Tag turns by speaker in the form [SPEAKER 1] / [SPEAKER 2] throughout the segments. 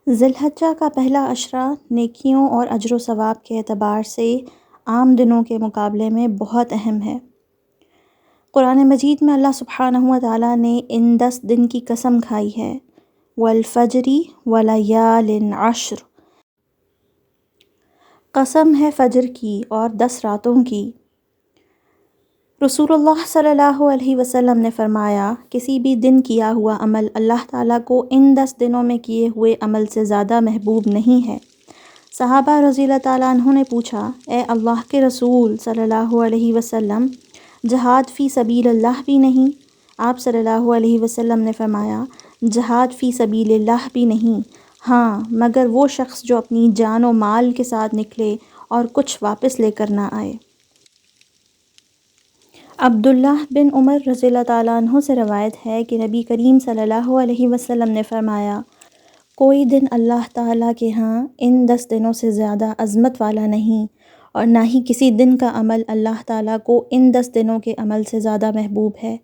[SPEAKER 1] ذی الحجہ کا پہلا عشرہ نیکیوں اور اجر و ثواب کے اعتبار سے عام دنوں کے مقابلے میں بہت اہم ہے۔ قرآن مجید میں اللہ سبحانہ و تعالیٰ نے ان 10 دن کی قسم کھائی ہے، وَالْفَجْرِ وَلَيَالٍ عَشْرٍ، قسم ہے فجر کی اور 10 راتوں کی۔ رسول اللہ صلی اللہ علیہ وسلم نے فرمایا، کسی بھی دن کیا ہوا عمل اللہ تعالیٰ کو ان 10 دنوں میں کیے ہوئے عمل سے زیادہ محبوب نہیں ہے۔ صحابہ رضی اللہ تعالیٰ عنہ نے پوچھا، اے اللہ کے رسول صلی اللہ علیہ وسلم، جہاد فی سبیل اللہ بھی نہیں؟ آپ صلی اللہ علیہ وسلم نے فرمایا، جہاد فی سبیل اللہ بھی نہیں، ہاں مگر وہ شخص جو اپنی جان و مال کے ساتھ نکلے اور کچھ واپس لے کر نہ آئے۔ عبداللہ بن عمر رضی اللہ تعالیٰ عنہ سے روایت ہے کہ نبی کریم صلی اللہ علیہ وسلم نے فرمایا، کوئی دن اللہ تعالیٰ کے ہاں ان 10 دنوں سے زیادہ عظمت والا نہیں، اور نہ ہی کسی دن کا عمل اللہ تعالیٰ کو ان 10 دنوں کے عمل سے زیادہ محبوب ہے۔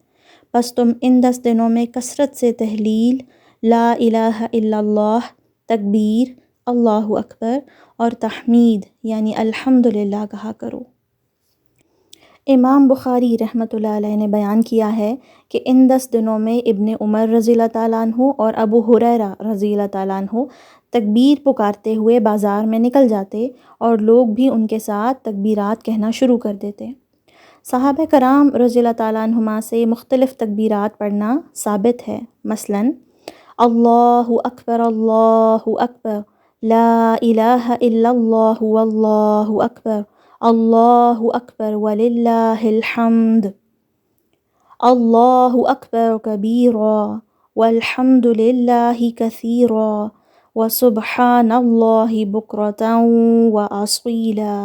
[SPEAKER 1] بس تم ان 10 دنوں میں کثرت سے تحلیل، لا الہ الا اللہ، تکبیر، اللہ اکبر اور تحمید یعنی الحمدللہ کہا کرو۔ امام بخاری رحمۃ اللہ علیہ نے بیان کیا ہے کہ ان 10 دنوں میں ابن عمر رضی اللہ تعالیٰ عنہ اور ابو ہریرہ رضی اللہ تعالیٰ عنہ تکبیر پکارتے ہوئے بازار میں نکل جاتے اور لوگ بھی ان کے ساتھ تکبیرات کہنا شروع کر دیتے۔ صحابہ کرام رضی اللہ تعالیٰ عنہما سے مختلف تکبیرات پڑھنا ثابت ہے، مثلاً اللہ اکبر، لا الہ الا اللہ واللہ اکبر، اللہ اکبر وللہ الحمد، اللہ اکبر کبیرا والحمد للہ کثیرا وسبحان اللہ بکرۃ واصیلا۔